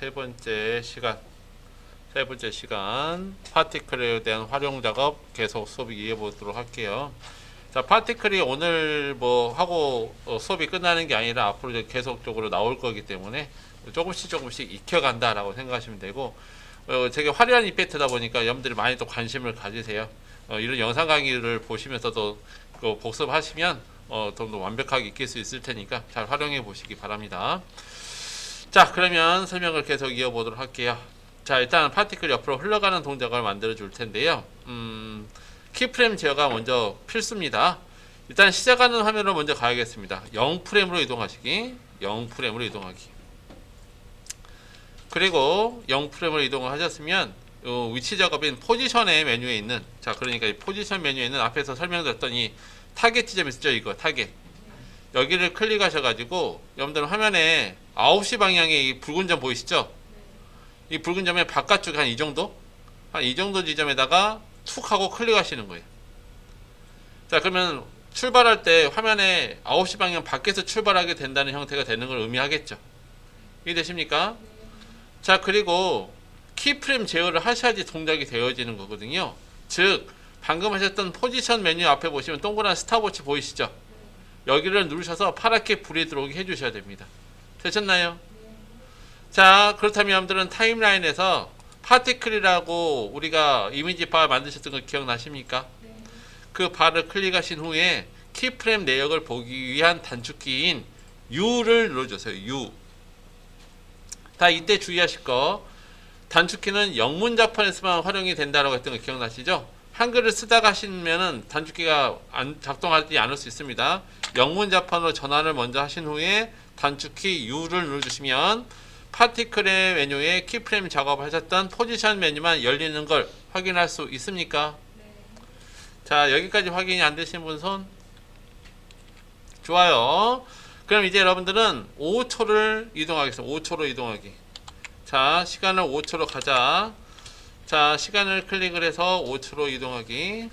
세 번째 시간 파티클에 대한 활용 작업 계속 수업 이어해 보도록 할게요. 자, 파티클이 오늘 뭐 하고 수업이 끝나는 게 아니라 앞으로 이제 계속적으로 나올 거기 때문에 조금씩 익혀간다라고 생각하시면 되고, 되게 화려한 이펙트다 보니까 여러분들이 많이 또 관심을 가지세요. 이런 영상 강의를 보시면서도 복습하시면 좀 더 완벽하게 익힐 수 있을 테니까 잘 활용해 보시기 바랍니다. 자, 그러면 설명을 계속 이어보도록 할게요. 자, 일단 파티클 옆으로 흘러가는 동작을 만들어 줄 텐데요. 키프레임 제어가 먼저 필수입니다. 일단 시작하는 화면으로 먼저 가야겠습니다. 0프레임으로 이동하시기, 0프레임으로 이동하기. 그리고 0프레임으로 이동을 하셨으면 위치 작업인 포지션의 메뉴에 있는, 자, 그러니까 이 포지션 메뉴에 있는 앞에서 설명드렸던 이 타겟 지점 있죠? 이거 타겟. 여기를 클릭하셔가지고 여러분들 화면에 9시 방향에 이 붉은 점 보이시죠? 이 붉은 점의 바깥쪽에 한 이 정도? 한 이 정도 지점에다가 툭 하고 클릭하시는 거예요. 자, 그러면 출발할 때 화면에 9시 방향 밖에서 출발하게 된다는 형태가 되는 걸 의미하겠죠. 이해되십니까? 자, 그리고 키프레임 제어를 하셔야지 동작이 되어지는 거거든요. 즉, 방금 하셨던 포지션 메뉴 앞에 보시면 동그란 스탑워치 보이시죠? 여기를 누르셔서 파랗게 불이 들어오게 해주셔야 됩니다. 되셨나요? 자, 그렇다면 여러분들은 타임라인에서 파티클이라고 우리가 이미지 바 만드셨던 거 기억나십니까? 그 바를 클릭하신 후에 키프레임 내역을 보기 위한 단축키인 U를 눌러주세요. U. 다 이때 주의하실 거, 단축키는 영문자판에서만 활용이 된다고 했던 거 기억나시죠? 한글을 쓰다가 하시면은 단축키가 작동하지 않을 수 있습니다. 영문자판으로 전환을 먼저 하신 후에 단축키 U를 눌러주시면 파티클의 메뉴에 키프레임 작업하셨던 포지션 메뉴만 열리는 걸 확인할 수 있습니까? 네. 자, 여기까지 확인이 안 되신 분 손? 좋아요. 그럼 이제 여러분들은 5초를 이동하겠습니다. 5초로 이동하기. 자, 시간을 5초로 가자. 자, 시간을 클릭을 해서 5초로 이동하기.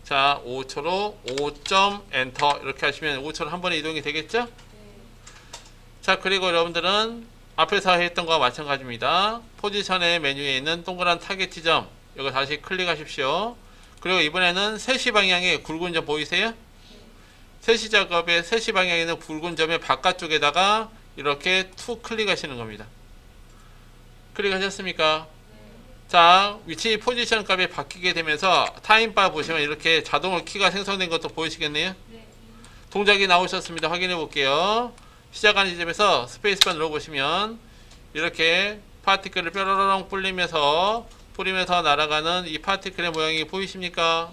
자, 5초로 5점 엔터 이렇게 하시면 5초로 한 번에 이동이 되겠죠? 자, 그리고 여러분들은 앞에서 했던 거와 마찬가지입니다. 포지션의 메뉴에 있는 동그란 타겟 지점, 이거 다시 클릭하십시오. 그리고 이번에는 3시 방향에 굵은 점 보이세요? 3시 작업의 3시 방향에 있는 굵은 점의 바깥쪽에다가 이렇게 툭 클릭하시는 겁니다. 클릭하셨습니까? 자, 위치 포지션 값이 바뀌게 되면서 타임바 보시면 이렇게 자동으로 키가 생성된 것도 보이시겠네요? 동작이 나오셨습니다. 확인해 볼게요. 시작하는 지점에서 스페이스바 눌러보시면 이렇게 파티클을 뾰로롱 뿌리면서 날아가는 이 파티클의 모양이 보이십니까?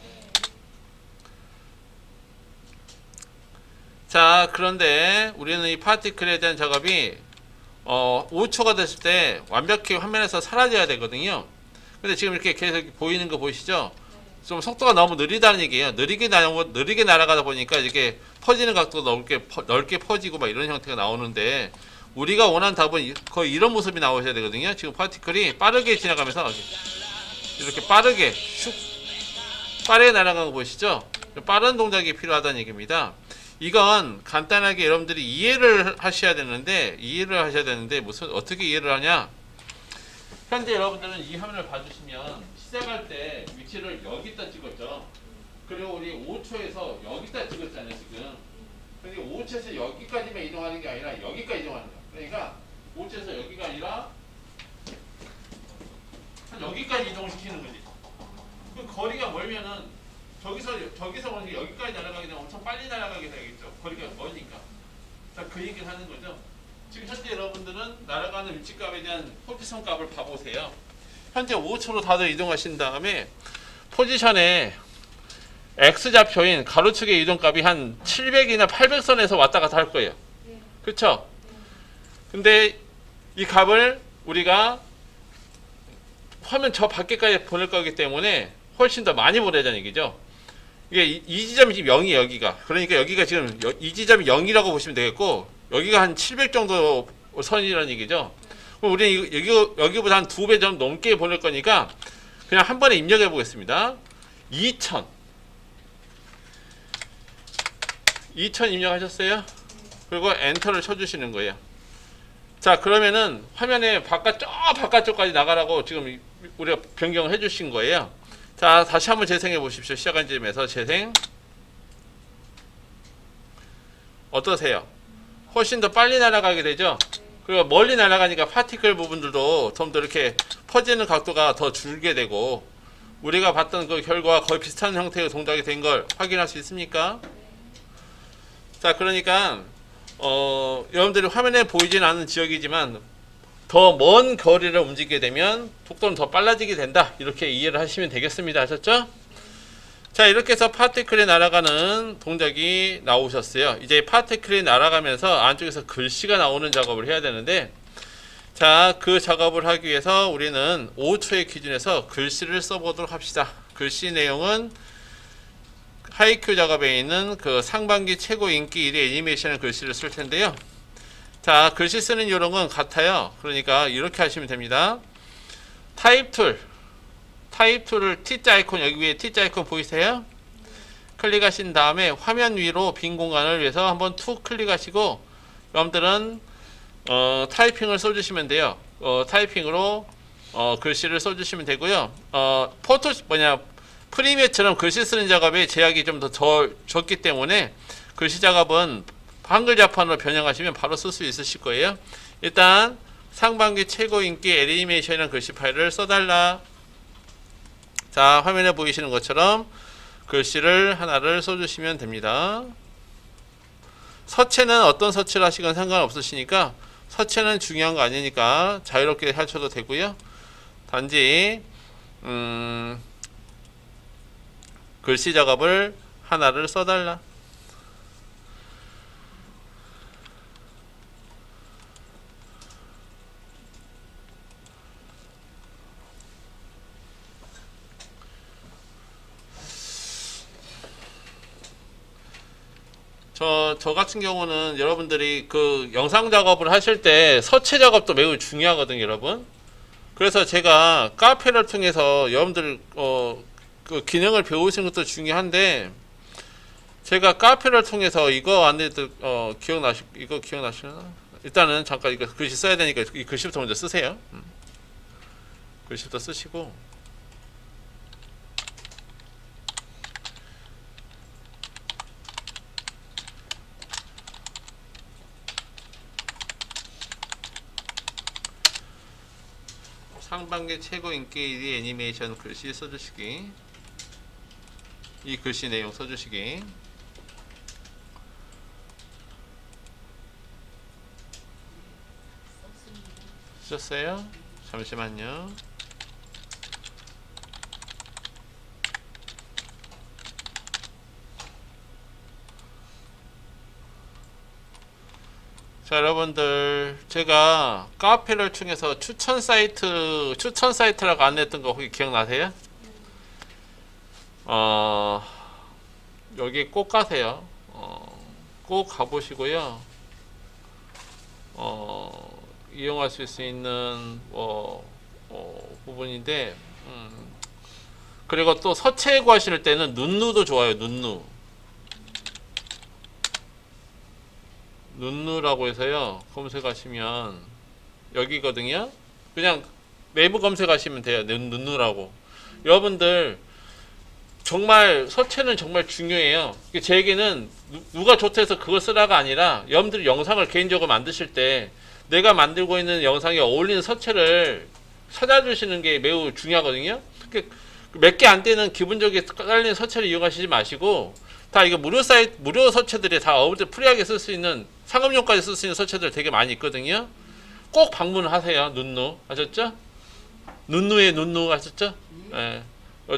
자, 그런데 우리는 이 파티클에 대한 작업이 5초가 됐을 때 완벽히 화면에서 사라져야 되거든요. 근데 지금 이렇게 계속 보이는 거 보이시죠? 좀 속도가 너무 느리다는 얘기예요. 느리게 날아가다 보니까 이렇게 퍼지는 각도가 넓게 퍼지고 막 이런 형태가 나오는데, 우리가 원하는 답은 거의 이런 모습이 나오셔야 되거든요. 지금 파티클이 빠르게 지나가면서 이렇게 빠르게 날아가는 거 보이시죠? 빠른 동작이 필요하다는 얘기입니다. 이건 간단하게 여러분들이 이해를 하셔야 되는데 어떻게 이해를 하냐? 현재 여러분들은 이 화면을 봐주시면 시작할 때 위치를 여기다 찍었죠. 그리고 우리 5초에서 여기다 찍었잖아요, 지금. 근데 5초에서 여기까지만 이동하는 게 아니라 여기까지 이동하는 거야. 그러니까 5초에서 여기가 아니라 한 여기까지 이동시키는 거지. 그 거리가 멀면은 저기서 먼저 여기까지 날아가게 되면 엄청 빨리 날아가게 되겠죠. 거리가 멀으니까. 자, 그 얘기를 하는 거죠. 지금 현재 여러분들은 날아가는 위치값에 대한 포지션 값을 봐보세요. 현재 5초로 다들 이동하신 다음에 포지션에 X좌표인 가로축의 이동값이 한 700이나 800선에서 왔다 갔다 할 거예요. 그렇죠? 근데 이 값을 우리가 화면 저 밖에까지 보낼 거기 때문에 훨씬 더 많이 보내자는 얘기죠. 이게 이 지점이 지금 0이에요, 여기가. 그러니까 여기가 지금 이 지점이 0이라고 보시면 되겠고, 여기가 한 700 정도 선이라는 얘기죠. 그럼 우리는 여기보다 한 2배 좀 넘게 보낼 거니까 그냥 한 번에 입력해 보겠습니다. 2000 입력하셨어요? 그리고 엔터를 쳐주시는 거예요. 자, 그러면은 화면에 바깥쪽까지 나가라고 지금 우리가 변경을 해주신 거예요. 자, 다시 한번 재생해 보십시오. 시작한 지점에서 재생. 어떠세요? 훨씬 더 빨리 날아가게 되죠? 그리고 멀리 날아가니까 파티클 부분들도 좀 더 이렇게 퍼지는 각도가 더 줄게 되고, 우리가 봤던 그 결과와 거의 비슷한 형태의 동작이 된 걸 확인할 수 있습니까? 자, 그러니까 여러분들이 화면에 보이진 않는 지역이지만 더 먼 거리를 움직이게 되면 속도는 더 빨라지게 된다. 이렇게 이해를 하시면 되겠습니다. 아셨죠? 자, 이렇게 해서 파티클이 날아가는 동작이 나오셨어요. 이제 파티클이 날아가면서 안쪽에서 글씨가 나오는 작업을 해야 되는데, 자, 그 작업을 하기 위해서 우리는 5초의 기준에서 글씨를 써보도록 합시다. 글씨 내용은 하이큐 작업에 있는 그 상반기 최고 인기 1위 애니메이션의 글씨를 쓸 텐데요. 자, 글씨 쓰는 요령은 같아요. 그러니까 이렇게 하시면 됩니다. 타입 툴을 T자 아이콘, 여기 위에 T자 아이콘 보이세요? 클릭하신 다음에 화면 위로 빈 공간을 위해서 한번 툭 클릭하시고, 여러분들은 타이핑을 써주시면 돼요. 타이핑으로 글씨를 써주시면 되고요. 프리미어처럼 글씨 쓰는 작업에 제약이 좀 더 적기 때문에 글씨 작업은 한글 자판으로 변형하시면 바로 쓸 수 있으실 거예요. 일단 상반기 최고 인기 애니메이션이라는 글씨 파일을 써달라. 자, 화면에 보이시는 것처럼 글씨를 하나를 써주시면 됩니다. 서체는 어떤 서체를 하시건 상관없으시니까, 서체는 중요한 거 아니니까 자유롭게 하셔도 되고요. 단지 글씨 작업을 하나를 써달라. 저 같은 경우는 여러분들이 그 영상 작업을 하실 때 서체 작업도 매우 중요하거든요, 여러분. 그래서 제가 카페를 통해서 여러분들 그 기능을 배우시는 것도 중요한데, 제가 카페를 통해서 이거 안내들 이거 기억나시나? 일단은 잠깐 이거 글씨 써야 되니까 이 글씨부터 먼저 쓰세요. 글씨부터 쓰시고, 상반기 최고 인기 1위 애니메이션 글씨 써주시기, 이 글씨 내용 써주시기. 쓰셨어요? 잠시만요. 자, 여러분들, 제가 카페를 통해서 추천 사이트라고 안냈던 거 혹시 기억나세요? 여기 꼭 가세요. 꼭 가보시고요. 이용할 수 있는 부분인데, 그리고 또 서체 구하실 때는 눈누도 좋아요. 눈누라고 해서요, 검색하시면 여기거든요. 그냥 내부 검색하시면 돼요. 눈누라고. 여러분들 정말 서체는 정말 중요해요. 제에게는 누가 좋다 해서 그걸 쓰라가 아니라, 여러분들이 영상을 개인적으로 만드실 때 내가 만들고 있는 영상에 어울리는 서체를 찾아주시는 게 매우 중요하거든요. 몇 개 안 되는 기본적인 깔린 서체를 이용하시지 마시고, 다 이거 무료 서체들이 다 어울릴 때 프리하게 쓸 수 있는, 상업용까지 쓸 수 있는 서체들 되게 많이 있거든요. 꼭 방문하세요. 눈누 아셨죠? 눈누의 눈누 아셨죠? 예.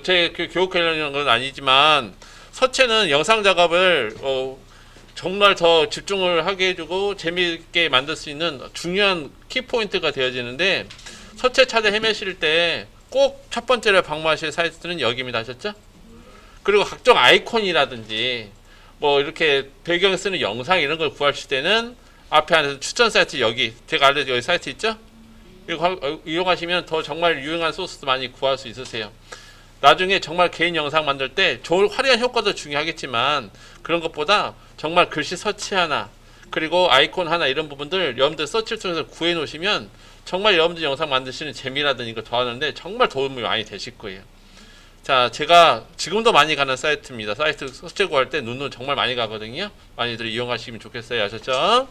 제 교육하려는 건 아니지만, 서체는 영상 작업을 정말 더 집중을 하게 해주고 재미있게 만들 수 있는 중요한 키포인트가 되어지는데, 서체 찾아 헤매실 때 꼭 첫 번째로 방문하실 사이트는 여기입니다. 아셨죠? 그리고 각종 아이콘이라든지 뭐 이렇게 배경 쓰는 영상 이런 걸 구하실 때는 앞에 안에서 추천 사이트, 여기 제가 알려드린 여기 사이트 있죠? 이거 이용하시면 더 정말 유용한 소스도 많이 구할 수 있으세요. 나중에 정말 개인 영상 만들 때 좋은 화려한 효과도 중요하겠지만, 그런 것보다 정말 글씨 서치 하나, 그리고 아이콘 하나 이런 부분들 여러분들 서치를 통해서 구해 놓으시면 정말 여러분들 영상 만드시는 재미라든지 이거 더하는데 정말 도움이 많이 되실 거예요. 자, 제가 지금도 많이 가는 사이트입니다. 사이트 서치 구할 때 눈은 정말 많이 가거든요. 많이들 이용하시면 좋겠어요. 아셨죠?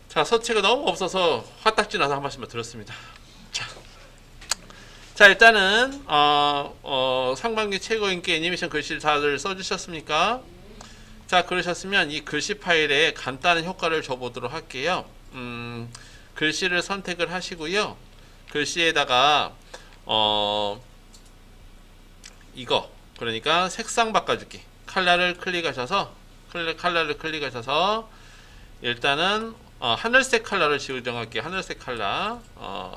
자, 서치가 너무 없어서 화딱지 나서 한 말씀을 드렸습니다. 자, 일단은 상반기 최고 인기 애니메이션 글씨를 다들 써주셨습니까? 자, 그러셨으면 이 글씨 파일에 간단한 효과를 줘보도록 할게요. 글씨를 선택을 하시고요. 글씨에다가 이거 그러니까 색상 바꿔주기 컬러를 클릭하셔서 일단은 하늘색 컬러를 지정할게요. 하늘색 컬러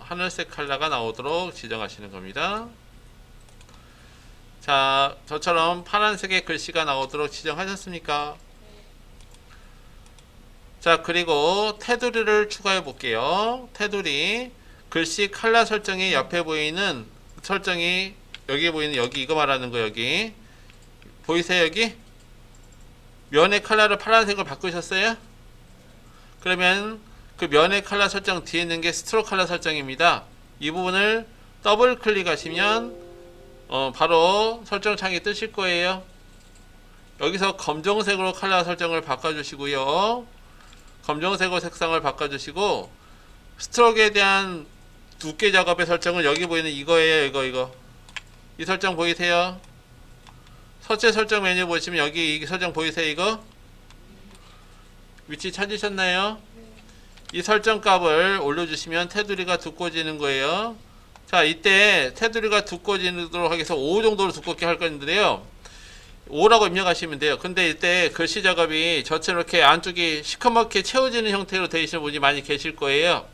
하늘색 컬러가 나오도록 지정하시는 겁니다. 자, 저처럼 파란색의 글씨가 나오도록 지정하셨습니까? 자, 그리고 테두리를 추가해 볼게요. 테두리 글씨 컬러 설정이 옆에 보이는 설정이 여기 보이는 여기 이거 말하는 거 여기 보이세요? 여기 면의 컬러를 파란색으로 바꾸셨어요? 그러면 그 면의 컬러 설정 뒤에 있는 게 스트로크 컬러 설정입니다. 이 부분을 더블 클릭하시면 바로 설정 창이 뜨실 거예요. 여기서 검정색으로 컬러 설정을 바꿔주시고요. 검정색으로 색상을 바꿔주시고 스트로크에 대한 두께 작업의 설정은 여기 보이는 이거예요. 이거 이 설정 보이세요? 서체 설정 메뉴 보시면 여기 이 설정 보이세요? 이거 위치 찾으셨나요? 이 설정 값을 올려주시면 테두리가 두꺼워지는 거예요. 자, 이때 테두리가 두꺼워지도록 하기 위해서 5 정도로 두껍게 할 건데요. 5라고 입력하시면 돼요. 근데 이때 글씨 작업이 저처럼 이렇게 안쪽이 시커멓게 채워지는 형태로 되시는 분이 많이 계실 거예요.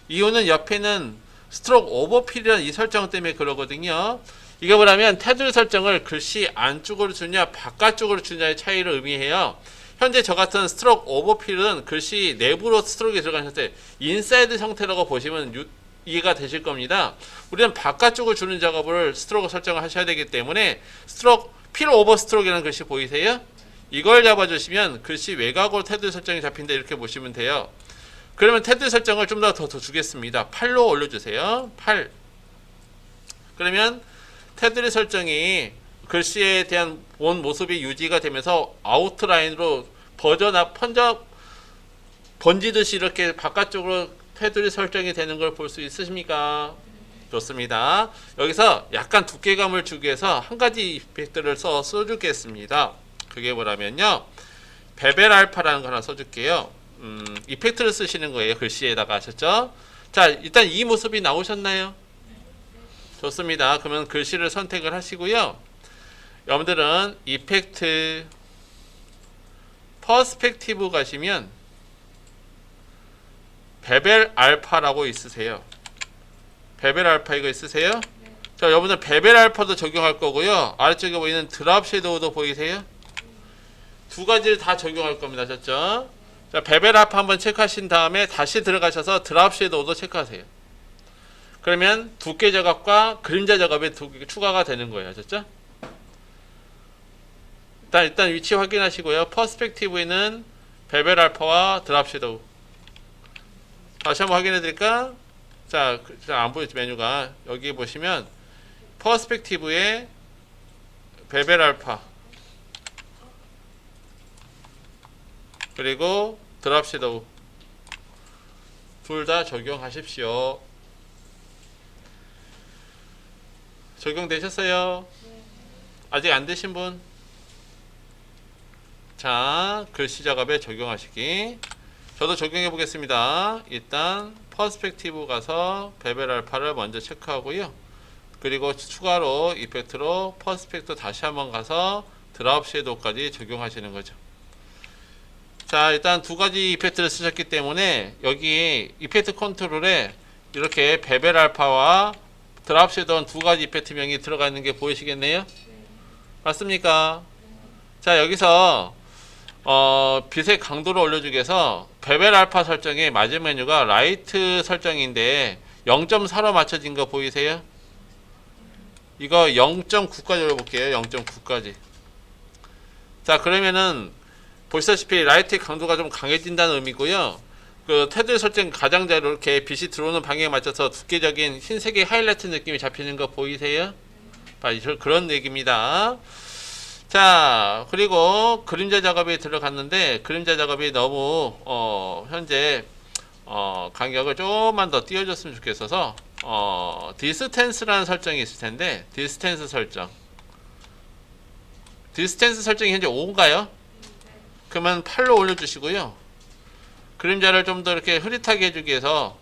이유는 옆에는 스트로크 오버필이라는 이 설정 때문에 그러거든요. 이게 뭐냐면 테두리 설정을 글씨 안쪽으로 주냐 바깥쪽으로 주냐의 차이를 의미해요. 현재 저 같은 스트로크 오버필은 글씨 내부로 스트로크에 들어가실 때 인사이드 형태라고 보시면 이해가 되실 겁니다. 우리는 바깥쪽을 주는 작업을 스트로크 설정을 하셔야 되기 때문에 스트로크 필 오버 스트로크라는 글씨 보이세요? 이걸 잡아주시면 글씨 외곽으로 테두리 설정이 잡힌다 이렇게 보시면 돼요. 그러면 테두리 설정을 좀 더 주겠습니다. 8로 올려주세요. 8. 그러면 테두리 설정이 글씨에 대한 본 모습이 유지가 되면서 아웃라인으로 번지듯이 이렇게 바깥쪽으로 테두리 설정이 되는 걸 볼 수 있으십니까? 좋습니다. 여기서 약간 두께감을 주기 위해서 한 가지 이펙트를 써주겠습니다. 그게 뭐라면요. 베벨 알파라는 거 하나 써줄게요. 이펙트를 쓰시는 거예요. 글씨에다가 하셨죠? 자, 일단 이 모습이 나오셨나요? 좋습니다. 그러면 글씨를 선택을 하시고요. 여러분들은 이펙트 퍼스펙티브 가시면 베벨 알파라고 있으세요. 베벨 알파 이거 있으세요? 네. 자, 여러분들 베벨 알파도 적용할 거고요. 아래쪽에 보이는 드랍 섀도우도 보이세요? 두 가지를 다 적용할 겁니다. 아셨죠? 자, 베벨 알파 한번 체크하신 다음에 다시 들어가셔서 드랍 섀도우도 체크하세요. 그러면 두께 작업과 그림자 작업이 추가가 되는 거예요. 아셨죠? 일단 위치 확인하시고요. 퍼스펙티브에는 베벨 알파와 드랍 섀도우. 다시 한번 확인해 드릴까? 자, 안 보이죠 메뉴가. 여기 보시면 퍼스펙티브에 베벨 알파 그리고 드랍 섀도우 둘 다 적용하십시오. 적용되셨어요? 아직 안 되신 분? 자, 글씨 작업에 적용하시기. 저도 적용해 보겠습니다. 일단 퍼스펙티브 가서 베벨 알파를 먼저 체크하고요. 그리고 추가로 이펙트로 퍼스펙트 다시 한번 가서 드랍 섀도우까지 적용하시는 거죠. 자, 일단 두 가지 이펙트를 쓰셨기 때문에 여기 이펙트 컨트롤에 이렇게 베벨 알파와 드랍 섀도우 두 가지 이펙트 명이 들어가 있는 게 보이시겠네요? 맞습니까? 자, 여기서 빛의 강도를 올려주기 위해서 베벨 알파 설정의 마지막 메뉴가 라이트 설정인데 0.4로 맞춰진 거 보이세요? 이거 0.9까지 올려볼게요. 0.9까지. 자, 그러면은 보시다시피 라이트의 강도가 좀 강해진다는 의미고요. 그 테두리 설정 가장자리로 이렇게 빛이 들어오는 방향에 맞춰서 두께적인 흰색의 하이라이트 느낌이 잡히는 거 보이세요? 그런 얘기입니다. 자, 그리고 그림자 작업이 들어갔는데 그림자 작업이 너무 현재 간격을 조금만 더 띄워줬으면 좋겠어서 디스텐스라는 설정이 있을 텐데 디스텐스 설정이 현재 5인가요? 그러면 8로 올려주시고요. 그림자를 좀 더 이렇게 흐릿하게 해주기 위해서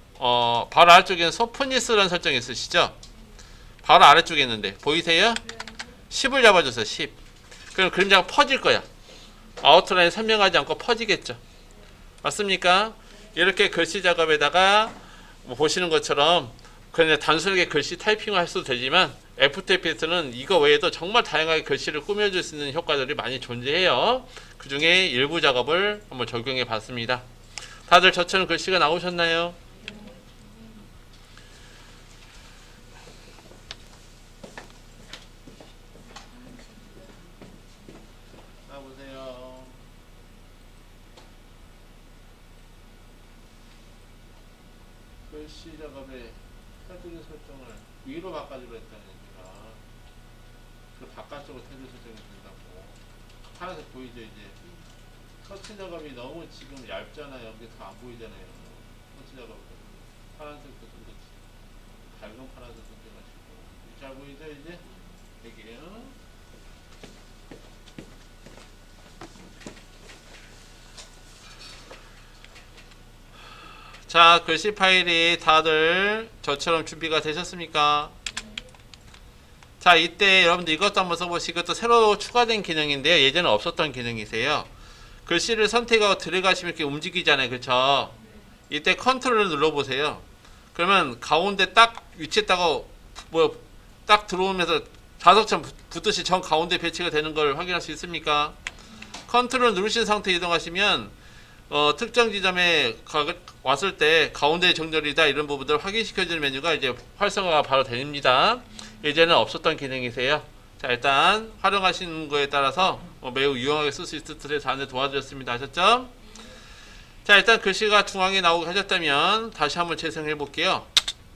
바로 아래쪽에는 소프니스라는 설정이 있으시죠? 바로 아래쪽에 있는데 보이세요? 10을 잡아주세요. 10. 그럼 그림자가 퍼질 거야. 아웃라인 선명하지 않고 퍼지겠죠. 맞습니까? 이렇게 글씨 작업에다가 뭐 보시는 것처럼 그냥 단순하게 글씨 타이핑을 할 수도 되지만 애프터 이펙트는 이거 외에도 정말 다양하게 글씨를 꾸며줄 수 있는 효과들이 많이 존재해요. 그 중에 일부 작업을 한번 적용해 봤습니다. 다들 저처럼 글씨가 나오셨나요? 보세요. 글씨 작업의 테두리 설정을 위로 바꿔주려 했다는 얘기가 그 바깥쪽으로 테두리 설정이 된다고. 파란색 보이죠 이제? 터치 작업이 너무 지금 얇잖아요. 이게 다 안 보이잖아요. 터치 작업 파란색도 좀 더 밝은 파란색 선택하시고 잘 보이죠 이제? 여기에요. 자, 글씨 파일이 다들 저처럼 준비가 되셨습니까? 자, 이때 여러분들 이것도 한번 써보시고 또 새로 추가된 기능인데요. 예전에 없었던 기능이세요. 글씨를 선택하고 들어가시면 이렇게 움직이잖아요. 그쵸? 이때 컨트롤을 눌러보세요. 그러면 가운데 딱 위치했다가 딱 들어오면서 자석처럼 붙듯이 정 가운데 배치가 되는 걸 확인할 수 있습니까? 컨트롤 누르신 상태 이동하시면 특정 지점에 왔을 때 가운데 정렬이다 이런 부분들을 확인시켜주는 메뉴가 이제 활성화가 바로 됩니다. 예전에는 없었던 기능이세요. 자, 일단 활용하시는 거에 따라서 매우 유용하게 쓸 수 있을 듯해서 안내 도와드렸습니다. 아셨죠? 자, 일단 글씨가 중앙에 나오게 하셨다면 다시 한번 재생해 볼게요.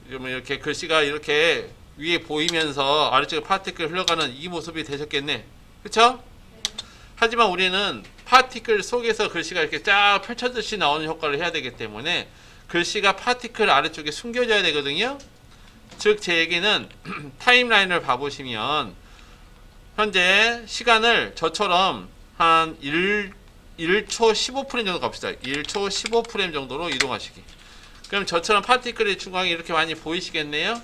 이렇게 글씨가 이렇게 위에 보이면서 아래쪽에 파티클 흘러가는 이 모습이 되셨겠네. 그쵸? 하지만 우리는 파티클 속에서 글씨가 이렇게 쫙 펼쳐듯이 나오는 효과를 해야 되기 때문에 글씨가 파티클 아래쪽에 숨겨져야 되거든요. 즉 제 얘기는 타임라인을 봐보시면 현재 시간을 저처럼 한 1초 15프레임 정도 갑시다. 1초 15프레임 정도로 이동하시기. 그럼 저처럼 파티클의 중앙이 이렇게 많이 보이시겠네요?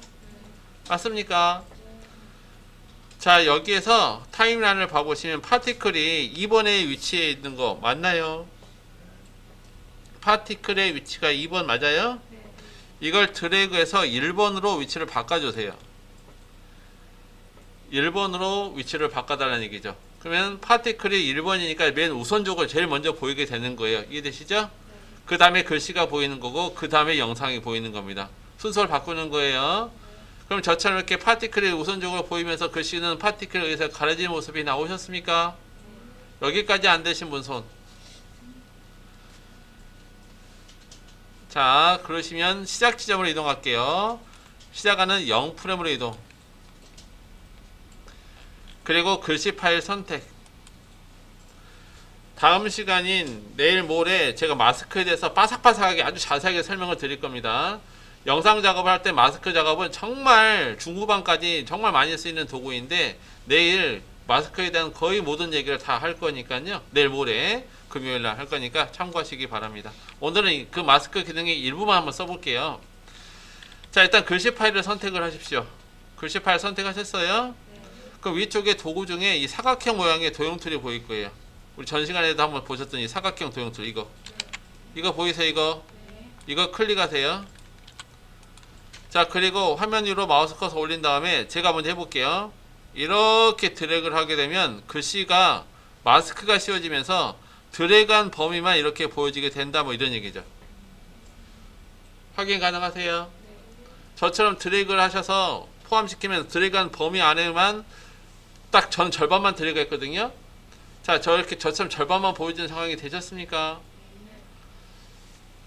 맞습니까? 자, 여기에서 타임라인을 봐보시면 파티클이 2번에 위치해 있는 거 맞나요? 파티클의 위치가 2번 맞아요? 이걸 드래그해서 1번으로 위치를 바꿔주세요. 1번으로 위치를 바꿔달라는 얘기죠. 그러면 파티클이 1번이니까 맨 우선적으로 제일 먼저 보이게 되는 거예요. 이해되시죠? 그 다음에 글씨가 보이는 거고 그 다음에 영상이 보이는 겁니다. 순서를 바꾸는 거예요. 그럼 저처럼 이렇게 파티클이 우선적으로 보이면서 글씨는 파티클에 의해서 가려진 모습이 나오셨습니까? 여기까지 안 되신 분 손. 자, 그러시면 시작 지점으로 이동할게요. 시작하는 0프레임으로 이동. 그리고 글씨 파일 선택. 다음 시간인 내일 모레 제가 마스크에 대해서 바삭바삭하게 아주 자세하게 설명을 드릴 겁니다. 영상 작업을 할 때 마스크 작업은 정말 중후반까지 정말 많이 쓰이는 도구인데 내일 마스크에 대한 거의 모든 얘기를 다 할 거니까요. 내일 모레 금요일날 할 거니까 참고하시기 바랍니다. 오늘은 그 마스크 기능의 일부만 한번 써볼게요. 자, 일단 글씨 파일을 선택을 하십시오. 글씨 파일 선택하셨어요? 그 위쪽에 도구 중에 이 사각형 모양의 도형 툴이 보일 거예요. 우리 전 시간에도 한번 보셨던 이 사각형 도형 툴 이거 보이세요? 이거 클릭하세요. 자, 그리고 화면 위로 마우스 커서 올린 다음에 제가 먼저 해볼게요. 이렇게 드래그를 하게 되면 글씨가 마스크가 씌워지면서 드래그한 범위만 이렇게 보여지게 된다 뭐 이런 얘기죠. 확인 가능하세요? 저처럼 드래그를 하셔서 포함시키면 드래그한 범위 안에만 딱 절반만 드래그 했거든요. 자, 저렇게 저처럼 절반만 보여주는 상황이 되셨습니까?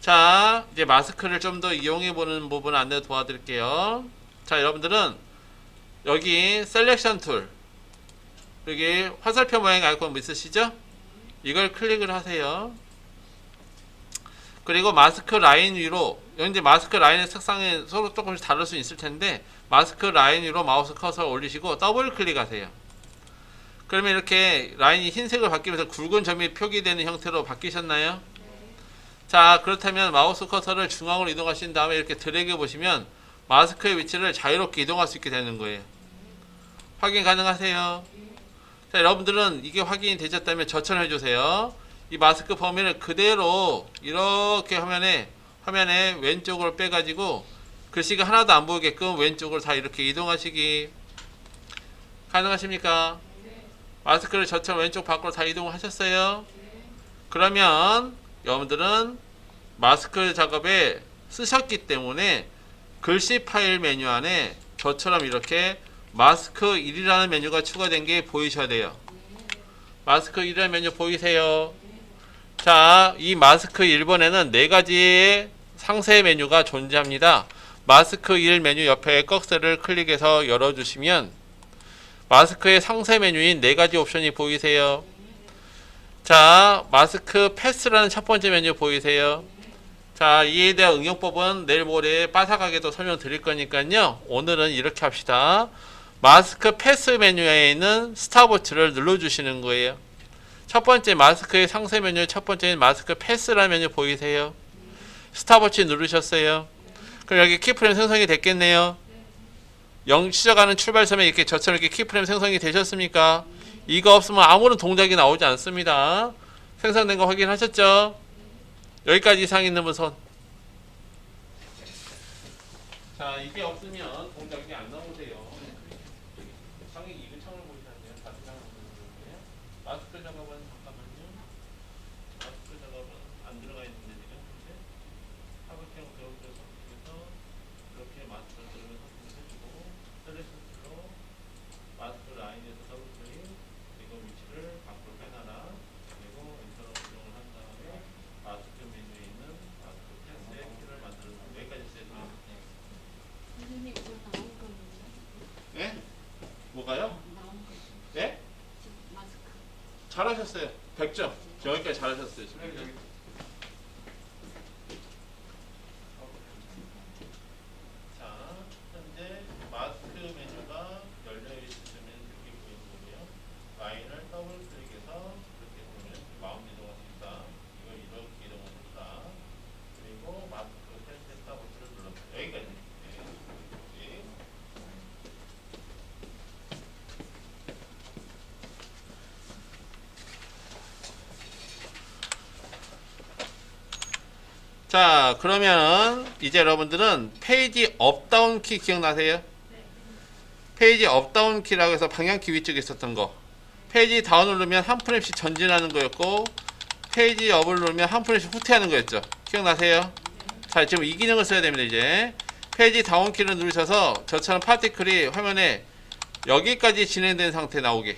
자, 이제 마스크를 좀 더 이용해보는 부분 안내 도와드릴게요. 자, 여러분들은 여기 셀렉션 툴, 여기 화살표 모양의 아이콘 있으시죠? 이걸 클릭을 하세요. 그리고 마스크 라인 위로, 여기 이제 마스크 라인의 색상이 서로 조금씩 다를 수 있을 텐데, 마스크 라인 위로 마우스 커서를 올리시고 더블 클릭하세요. 그러면 이렇게 라인이 흰색으로 바뀌면서 굵은 점이 표기되는 형태로 바뀌셨나요? 자, 그렇다면 마우스 커서를 중앙으로 이동하신 다음에 이렇게 드래그 보시면 마스크의 위치를 자유롭게 이동할 수 있게 되는 거예요. 확인 가능하세요? 자, 여러분들은 이게 확인이 되셨다면 저처럼 해주세요. 이 마스크 범위를 그대로 이렇게 화면에 왼쪽으로 빼가지고 글씨가 하나도 안 보이게끔 왼쪽으로 다 이렇게 이동하시기 가능하십니까? 마스크를 저처럼 왼쪽 밖으로 다 이동하셨어요? 그러면 여러분들은 마스크 작업에 쓰셨기 때문에 글씨 파일 메뉴 안에 저처럼 이렇게 마스크 1이라는 메뉴가 추가된 게 보이셔야 돼요. 마스크 1이라는 메뉴 보이세요? 자, 이 마스크 1번에는 4가지의 상세 메뉴가 존재합니다. 마스크 1 메뉴 옆에 꺽쇠를 클릭해서 열어주시면 마스크의 상세 메뉴인 4가지 옵션이 보이세요. 자, 마스크 패스라는 첫 번째 메뉴 보이세요. 자, 이에 대한 응용법은 내일 모레 빠삭하게도 설명드릴 거니까요. 오늘은 이렇게 합시다. 마스크 패스 메뉴에 있는 스탑워치를 눌러주시는 거예요. 첫 번째 마스크의 상세 메뉴 첫 번째는 마스크 패스라는 메뉴 보이세요? 스탑워치 누르셨어요. 그럼 여기 키프레임 생성이 됐겠네요. 0 시작하는 출발점에 이렇게 저처럼 이렇게 키프레임 생성이 되셨습니까? 이거 없으면 아무런 동작이 나오지 않습니다. 생성된 거 확인하셨죠? 여기까지 이상 있는 분 손. 자, 이게 없으면 동작이 안 나오세요. 창이 이근 창을 보이시는데요. 다시 창을 보이시는데요. 마스크 작업은 잠깐만요. 마스크 작업은 안 들어가 있는데 지금 현재 타겟형 배우들 선택해서 이렇게 마스크를 들으면서 선택해주고 셀렉션으로 마스크 라인에서 더블 클릭 그리고 위치를 밖으로 빼놔라. 그리고 인터넷 조정을 한 다음에 마스크 메뉴에 있는 마스크 패스의 키를 만들어서 여기까지 세팅해요. 선생님 이거 나온 거는요? 네? 뭐가요? 나온 거 네? 마스크. 잘하셨어요. 100점. 여기까지 잘하셨어요. 지금. 자, 현재 마스크 메뉴가 열려있을 때는 이렇게 보이는 거고요. 라인을 더블 클릭해서 이렇게 보면 마우스 이동할 수 있다. 이걸 이렇게 이동할 수 있다. 그리고 마스크 패스 스탑워치를 눌렀다. 여기까지. 네. 자, 그러면 이제 여러분들은 페이지 업다운 키 기억나세요? 페이지 업다운 키라고 해서 방향키 위쪽에 있었던 거. 페이지 다운 누르면 한 프레임씩 전진하는 거였고, 페이지 업을 누르면 한 프레임씩 후퇴하는 거였죠. 기억나세요? 자, 지금 이 기능을 써야 됩니다. 이제 페이지 다운 키를 누르셔서 저처럼 파티클이 화면에 여기까지 진행된 상태 나오게.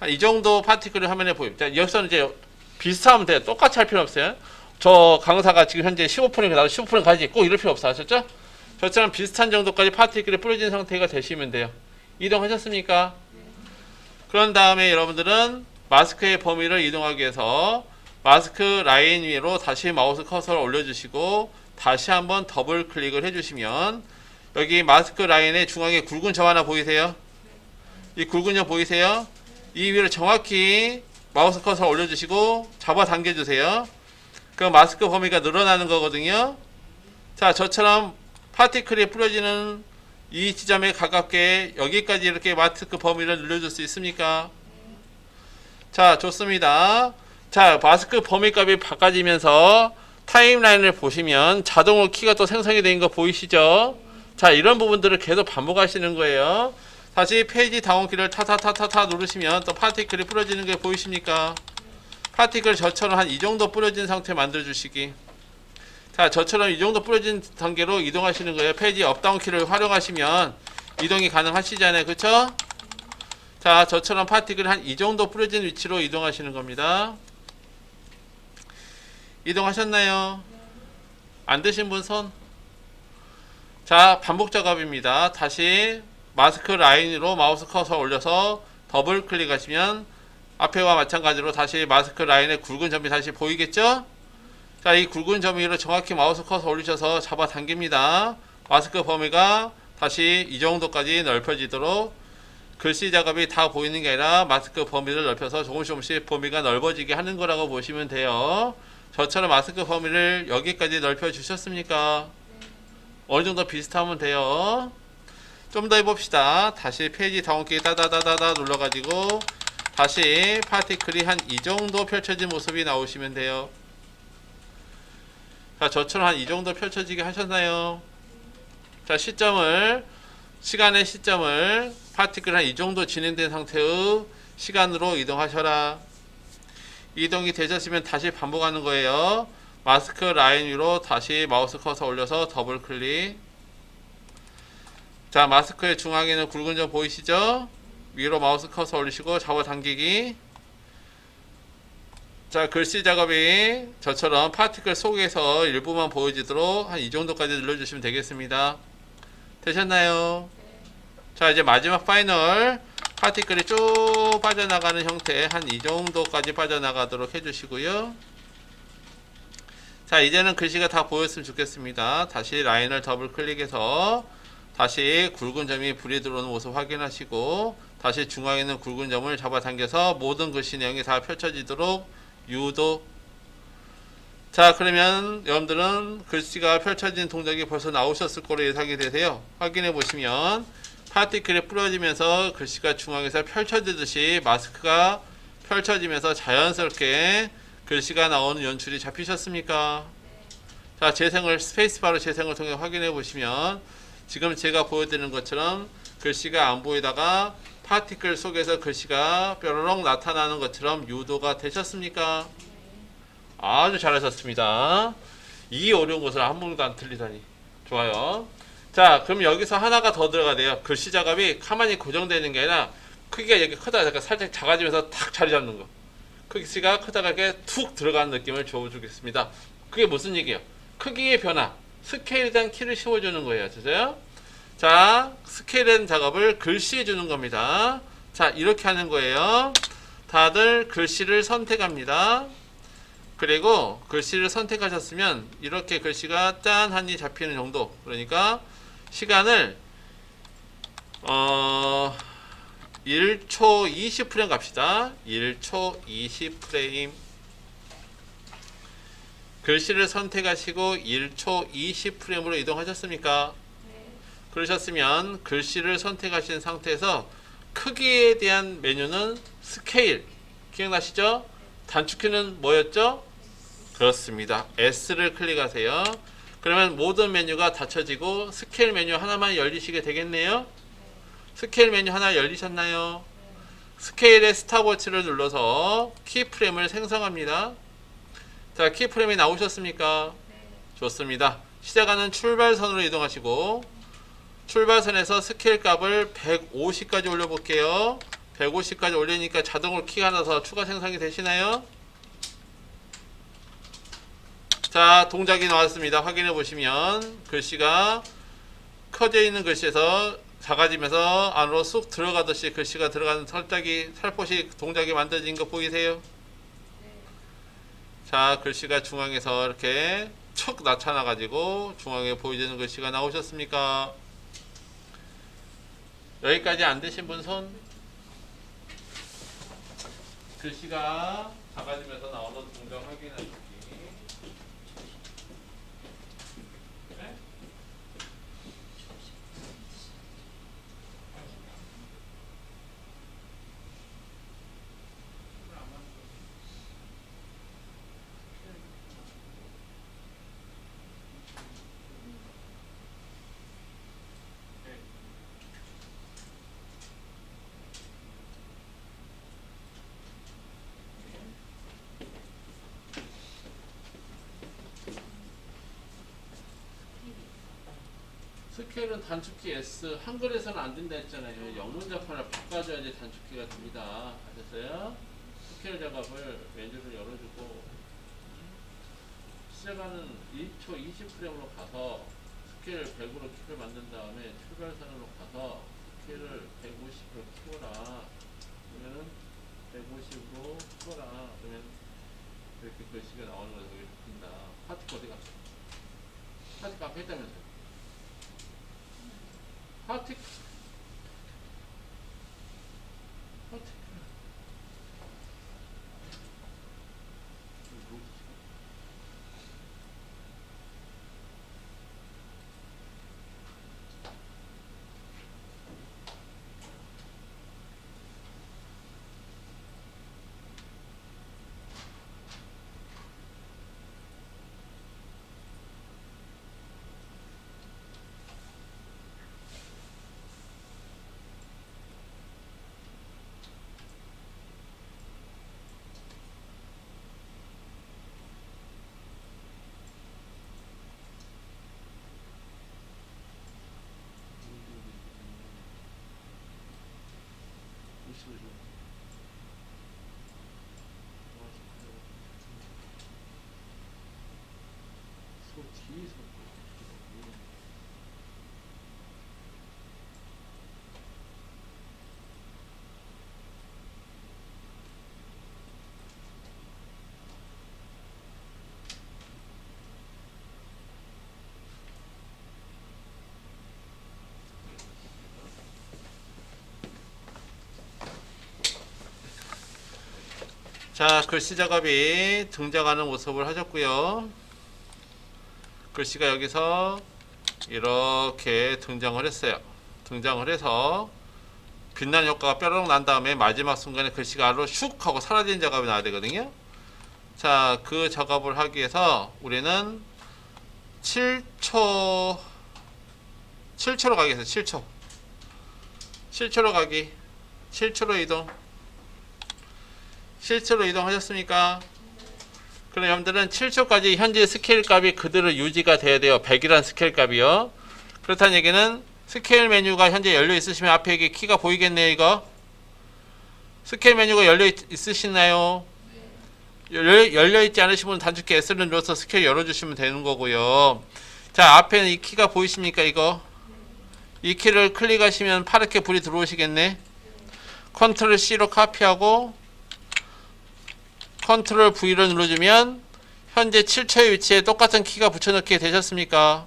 이 정도 파티클이 화면에 보입니다. 자, 여기서는 이제 비슷하면 돼요. 똑같이 할 필요 없어요. 저 강사가 지금 현재 15%니까 나도 15% 가지 꼭 이럴 필요 없어. 아셨죠? 저처럼 비슷한 정도까지 파티클이 뿌려진 상태가 되시면 돼요. 이동하셨습니까? 그런 다음에 여러분들은 마스크의 범위를 이동하기 위해서 마스크 라인 위로 다시 마우스 커서를 올려주시고 다시 한번 더블 클릭을 해주시면 여기 마스크 라인의 중앙에 굵은 점 하나 보이세요? 이 굵은 점 보이세요? 이 위를 정확히 마우스 커서를 올려주시고 잡아 당겨주세요. 그럼 마스크 범위가 늘어나는 거거든요. 자, 저처럼 파티클이 뿌려지는 이 지점에 가깝게 여기까지 이렇게 마스크 범위를 늘려줄 수 있습니까? 자, 좋습니다. 자, 마스크 범위 값이 바꿔지면서 타임라인을 보시면 자동으로 키가 또 생성이 된 거 보이시죠? 자, 이런 부분들을 계속 반복하시는 거예요. 다시 페이지 다운 키를 타타타타타 누르시면 또 파티클이 뿌려지는 게 보이십니까? 파티클 저처럼 한 이 정도 뿌려진 상태 만들어 주시기. 자, 저처럼 이 정도 뿌려진 단계로 이동하시는 거예요. 페이지 업다운 키를 활용하시면 이동이 가능하시잖아요. 그쵸? 자, 저처럼 파티클이 한 이 정도 뿌려진 위치로 이동하시는 겁니다. 이동하셨나요? 안 되신 분 손. 자, 반복 작업입니다. 다시 마스크 라인으로 마우스 커서 올려서 더블 클릭하시면 앞에와 마찬가지로 다시 마스크 라인에 굵은 점이 다시 보이겠죠? 자, 이 굵은 점 위로 정확히 마우스 커서 올리셔서 잡아 당깁니다. 마스크 범위가 다시 이 정도까지 넓혀지도록, 글씨 작업이 다 보이는 게 아니라 마스크 범위를 넓혀서 조금씩 범위가 넓어지게 하는 거라고 보시면 돼요. 저처럼 마스크 범위를 여기까지 넓혀 주셨습니까? 어느 정도 비슷하면 돼요. 좀 더 해봅시다. 다시 페이지 다운키 따다다다다 눌러가지고 다시 파티클이 한 이 정도 펼쳐진 모습이 나오시면 돼요. 자, 저처럼 한 이 정도 펼쳐지게 하셨나요? 자, 시간의 시점을 파티클 한 이 정도 진행된 상태의 시간으로 이동하셔라. 이동이 되셨으면 다시 반복하는 거예요. 마스크 라인 위로 다시 마우스 커서 올려서 더블 클릭. 자, 마스크의 중앙에는 굵은 점 보이시죠? 위로 마우스 커서 올리시고 잡아 당기기. 자, 글씨 작업이 저처럼 파티클 속에서 일부만 보여지도록 한 이 정도까지 눌러주시면 되겠습니다. 되셨나요? 자, 이제 마지막 파이널 파티클이 쭉 빠져나가는 형태 한 이 정도까지 빠져나가도록 해주시고요. 자, 이제는 글씨가 다 보였으면 좋겠습니다. 다시 라인을 더블 클릭해서 다시 굵은 점이 불이 들어오는 모습 확인하시고 다시 중앙에 있는 굵은 점을 잡아당겨서 모든 글씨 내용이 다 펼쳐지도록 유도. 자, 그러면 여러분들은 글씨가 펼쳐진 동작이 벌써 나오셨을 거로 예상이 되세요. 확인해 보시면 파티클이 뿌려지면서 글씨가 중앙에서 펼쳐지듯이 마스크가 펼쳐지면서 자연스럽게 글씨가 나오는 연출이 잡히셨습니까? 자, 재생을 스페이스바로 재생을 통해 확인해 보시면 지금 제가 보여드리는 것처럼 글씨가 안 보이다가 파티클 속에서 글씨가 뾰로롱 나타나는 것처럼 유도가 되셨습니까? 아주 잘하셨습니다. 이 어려운 것을 한 번도 안 틀리다니. 좋아요. 자, 그럼 여기서 하나가 더 들어가야 돼요. 글씨 작업이 가만히 고정되는 게 아니라 크기가 이렇게 크다가 약간 살짝 작아지면서 탁 자리 잡는 거. 크기가 크다가 이렇게 툭 들어가는 느낌을 줘주겠습니다. 그게 무슨 얘기예요? 크기의 변화, 스케일에 대한 키를 씌워주는 거예요. 아시죠? 자, 스케일된 작업을 글씨에 주는 겁니다. 자, 이렇게 하는 거예요. 다들 글씨를 선택합니다. 그리고 글씨를 선택하셨으면 이렇게 글씨가 짠 한이 잡히는 정도. 그러니까 시간을 1초 20프레임 갑시다. 1초 20프레임. 글씨를 선택하시고 1초 20프레임으로 이동하셨습니까? 네. 그러셨으면 글씨를 선택하신 상태에서 크기에 대한 메뉴는 스케일. 기억나시죠? 단축키는 뭐였죠? 그렇습니다. S를 클릭하세요. 그러면 모든 메뉴가 닫혀지고 스케일 메뉴 하나만 열리시게 되겠네요. 스케일 메뉴 하나 열리셨나요? 스케일의 스탑워치를 눌러서 키프레임을 생성합니다. 자, 키프레임이 나오셨습니까? 좋습니다. 시작하는 출발선으로 이동하시고 출발선에서 스케일 값을 150까지 올려볼게요. 150까지 올리니까 자동으로 키가 하나 더 추가 생성이 되시나요? 자, 동작이 나왔습니다. 확인해 보시면 글씨가 커져 있는 글씨에서 작아지면서 안으로 쑥 들어가듯이 글씨가 들어가는 살포시 동작이 만들어진 거 보이세요? 자, 글씨가 중앙에서 이렇게 척 나타나 가지고 중앙에 보이는 글씨가 나오셨습니까? 여기까지 안 되신 분 손. 글씨가 작아지면서 나오는 동작 확인하시기. 네? 스케일은 단축키 S, 한글에서는 안 된다 했잖아요. 영문자판을 바꿔줘야지 단축키가 됩니다. 아셨어요? 스케일 작업을 메뉴를 열어주고 시작하는 1초 20프레임으로 가서 스케일 100으로 키를 만든 다음에 출발선으로 가서 스케일을 150으로 키워라. 그러면은 150으로 키워라. 그러면 이렇게 글씨가 나오는 거예요. 여기 바뀐다. 파트 어디 갔어? 파트 앞에 했다면서요? 파트 자, 글씨 작업이 등장하는 모습을 하셨고요. 글씨가 여기서 이렇게 등장을 했어요. 등장을 해서 빛나는 효과가 뾰로롱 난 다음에 마지막 순간에 글씨가 아래로 슉 하고 사라지는 작업이 나와야 되거든요. 자, 그 작업을 하기 위해서 우리는 7초로 가겠어요. 7초로 가기. 7초로 이동. 7초로 이동하셨습니까? 그럼 여러분들은 7초까지 현재 스케일 값이 그대로 유지가 돼야 돼요. 100이란 스케일 값이요. 그렇다는 얘기는 스케일 메뉴가 현재 열려 있으시면 앞에 이게 키가 보이겠네요. 이거 스케일 메뉴가 열려 있으시나요? 열려 있지 않으신 분은 단축키 S를 눌러서 스케일 열어주시면 되는 거고요. 자, 앞에는 이 키가 보이십니까? 이거 이 키를 클릭하시면 파랗게 불이 들어오시겠네. 컨트롤 C로 카피하고 컨트롤 V를 눌러주면 현재 7초의 위치에 똑같은 키가 붙여넣게 되셨습니까?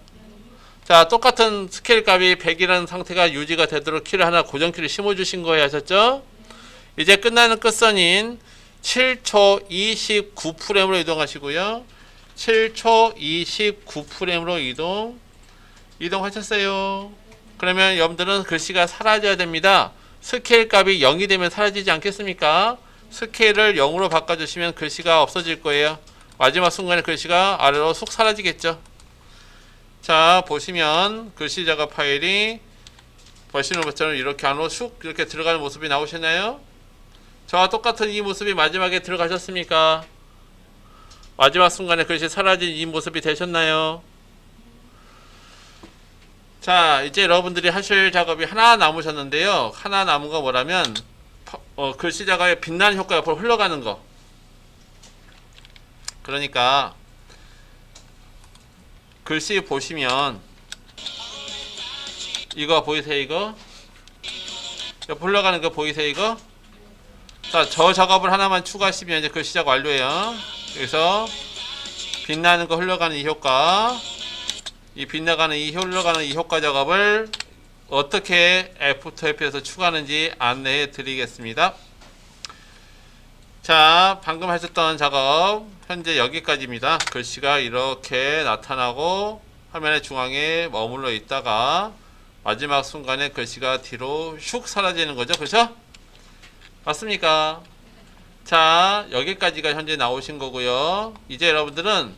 자, 똑같은 스케일 값이 100이라는 상태가 유지가 되도록 키를 하나 고정키를 심어주신 거예요. 하셨죠? 이제 끝나는 끝선인 7초 29프레임으로 이동하시고요. 7초 29프레임으로 이동하셨어요. 그러면 여러분들은 글씨가 사라져야 됩니다. 스케일 값이 0이 되면 사라지지 않겠습니까? 스케일을 0으로 바꿔주시면 글씨가 없어질 거예요. 마지막 순간에 글씨가 아래로 쑥 사라지겠죠. 자, 보시면 글씨 작업 파일이 보시는 것처럼 이렇게 안으로 쑥 이렇게 들어가는 모습이 나오시나요? 저와 똑같은 이 모습이 마지막에 들어가셨습니까? 마지막 순간에 글씨 사라진 이 모습이 되셨나요? 자, 이제 여러분들이 하실 작업이 하나 남으셨는데요. 하나 남은 거 뭐라면 글씨 작업에 빛나는 효과 옆으로 흘러가는 거. 그러니까 글씨 보시면 이거 보이세요? 이거 옆으로 흘러가는 거 보이세요? 이거 자, 저 작업을 하나만 추가하시면 이제 글씨 작업 완료예요. 그래서 빛나는 거 흘러가는 이 효과, 이 빛나가는 이 흘러가는 이 효과 작업을 어떻게 애프터 에페에서 추가하는지 안내해 드리겠습니다. 자, 방금 하셨던 작업 현재 여기까지입니다. 글씨가 이렇게 나타나고 화면의 중앙에 머물러 있다가 마지막 순간에 글씨가 뒤로 슉 사라지는 거죠. 그렇죠? 맞습니까? 자, 여기까지가 현재 나오신 거고요. 이제 여러분들은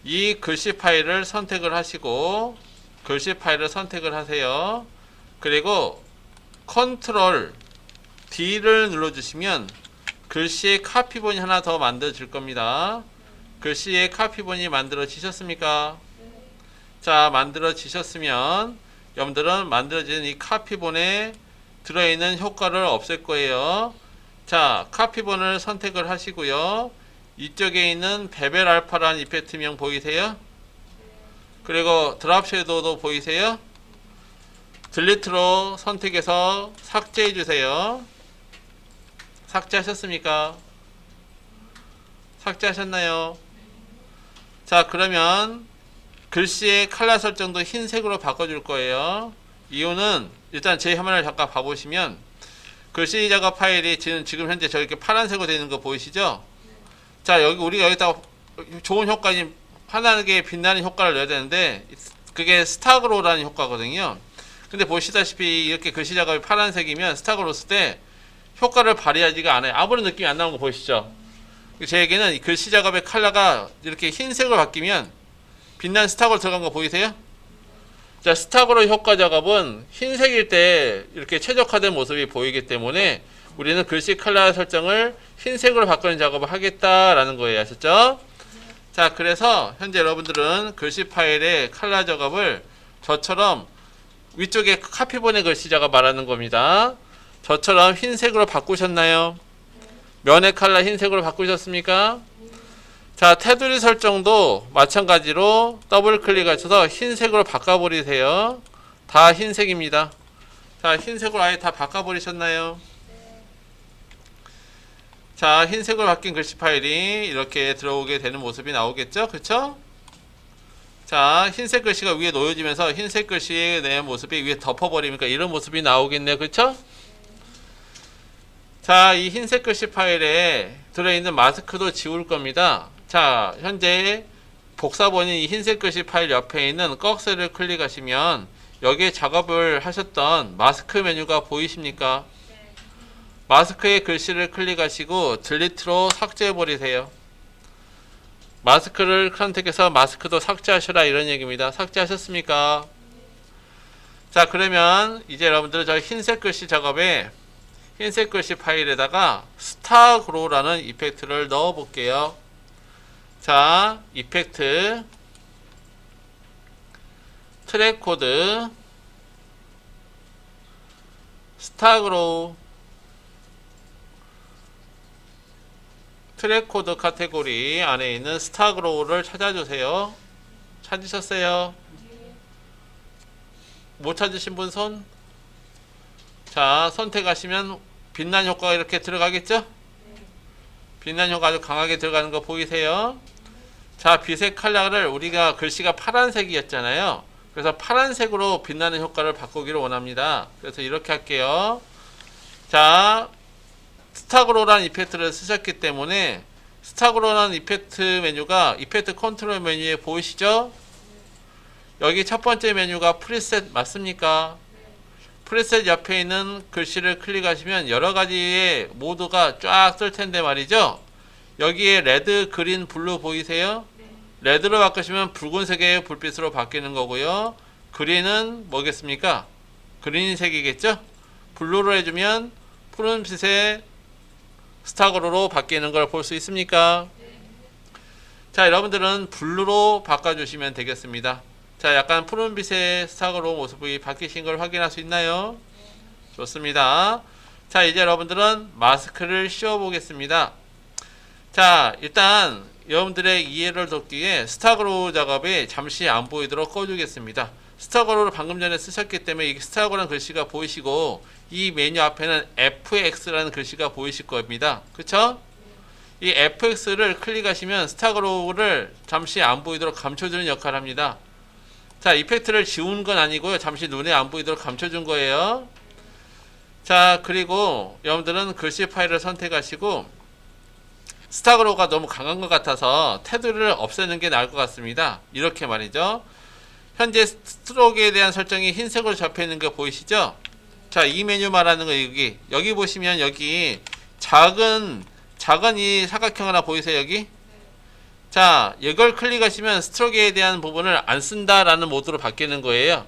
이 글씨 파일을 선택을 하시고 글씨 파일을 선택을 하세요. 그리고 컨트롤 D를 눌러주시면 글씨의 카피본이 하나 더 만들어질 겁니다. 글씨의 카피본이 만들어지셨습니까? 자, 만들어지셨으면 여러분들은 만들어진 이 카피본에 들어있는 효과를 없앨 거예요. 자, 카피본을 선택을 하시고요. 이쪽에 있는 베벨 알파라는 이펙트명 보이세요? 그리고 드랍 섀도우도 보이세요? 딜리트로 선택해서 삭제해 주세요. 삭제하셨습니까? 삭제하셨나요? 자, 그러면 글씨의 컬러 설정도 흰색으로 바꿔줄 거예요. 이유는 일단 제 화면을 잠깐 봐보시면 글씨 작업 파일이 지금 현재 저렇게 파란색으로 되어 있는 거 보이시죠? 자, 여기 우리가 여기다 좋은 효과, 환하게 빛나는 효과를 넣어야 되는데 그게 스타그로우라는 효과거든요. 근데 보시다시피 이렇게 글씨 작업이 파란색이면 스타그로우 쓸 때 효과를 발휘하지가 않아요. 아무런 느낌이 안 나는 거 보이시죠? 제 얘기는 이 글씨 작업의 컬러가 이렇게 흰색으로 바뀌면 빛난 스타그로 들어간 거 보이세요? 자, 스타그로 효과 작업은 흰색일 때 이렇게 최적화된 모습이 보이기 때문에 우리는 글씨 컬러 설정을 흰색으로 바꾸는 작업을 하겠다라는 거예요. 아셨죠? 자, 그래서 현재 여러분들은 글씨 파일의 컬러 작업을 저처럼 위쪽에 카피본의 글씨 작업 말하는 겁니다. 저처럼 흰색으로 바꾸셨나요? 면의 컬러 흰색으로 바꾸셨습니까? 자, 테두리 설정도 마찬가지로 더블 클릭하셔서 흰색으로 바꿔버리세요. 다 흰색입니다. 자, 흰색으로 아예 다 바꿔버리셨나요? 자, 흰색으로 바뀐 글씨 파일이 이렇게 들어오게 되는 모습이 나오겠죠? 그쵸? 자, 흰색 글씨가 위에 놓여지면서 흰색 글씨의 내 모습이 위에 덮어버리니까 이런 모습이 나오겠네요. 그쵸? 자, 이 흰색 글씨 파일에 들어있는 마스크도 지울 겁니다. 자, 현재 복사본인 이 흰색 글씨 파일 옆에 있는 꺽쇠를 클릭하시면 여기에 작업을 하셨던 마스크 메뉴가 보이십니까? 마스크의 글씨를 클릭하시고 딜리트로 삭제해 버리세요. 마스크를 선택해서 마스크도 삭제하셔라 이런 얘기입니다. 삭제하셨습니까? 자, 그러면 이제 여러분들 저 흰색 글씨 작업에 흰색 글씨 파일에다가 스타그로우라는 이펙트를 넣어 볼게요. 자, 이펙트 트랙 코드 스타그로우 트랙 코드 카테고리 안에 있는 스타그로우를 찾아주세요. 찾으셨어요? 못 찾으신 분 손? 자, 선택하시면 빛난 효과가 이렇게 들어가겠죠? 빛난 효과 아주 강하게 들어가는 거 보이세요? 자, 빛의 컬러를 우리가 글씨가 파란색이었잖아요. 그래서 파란색으로 빛나는 효과를 바꾸기를 원합니다. 그래서 이렇게 할게요. 자, 스타그로우라는 이펙트를 쓰셨기 때문에 스타그로우라는 이펙트 메뉴가 이펙트 컨트롤 메뉴에 보이시죠? 여기 첫 번째 메뉴가 프리셋 맞습니까? 프리셋 옆에 있는 글씨를 클릭하시면 여러 가지의 모드가 쫙 쓸 텐데 말이죠. 여기에 레드, 그린, 블루 보이세요? 레드로 바꾸시면 붉은색의 불빛으로 바뀌는 거고요. 그린은 뭐겠습니까? 그린색이겠죠? 블루로 해주면 푸른빛의 스타그로우로 바뀌는 걸 볼 수 있습니까? 자, 여러분들은 블루로 바꿔주시면 되겠습니다. 자, 약간 푸른빛의 스타그로우 모습이 바뀌신 걸 확인할 수 있나요? 좋습니다. 자, 이제 여러분들은 마스크를 씌워 보겠습니다. 자, 일단 여러분들의 이해를 돕기 위해 스타그로우 작업이 잠시 안 보이도록 꺼주겠습니다. 스타그로우를 방금 전에 쓰셨기 때문에 이 스타그로우라는 글씨가 보이시고 이 메뉴 앞에는 FX라는 글씨가 보이실 겁니다. 그쵸? 이 FX를 클릭하시면 스타그로우를 잠시 안 보이도록 감춰주는 역할을 합니다. 자, 이펙트를 지운 건 아니고요. 잠시 눈에 안 보이도록 감춰준 거예요. 자, 그리고 여러분들은 글씨 파일을 선택하시고 스타그로우가 너무 강한 것 같아서 테두리를 없애는 게 나을 것 같습니다. 이렇게 말이죠. 현재 스트로크에 대한 설정이 흰색으로 잡혀 있는 거 보이시죠? 자, 이 메뉴 말하는 거 여기 보시면 여기 작은 이 사각형 하나 보이세요? 여기? 자, 이걸 클릭하시면 스트로크에 대한 부분을 안 쓴다라는 모드로 바뀌는 거예요.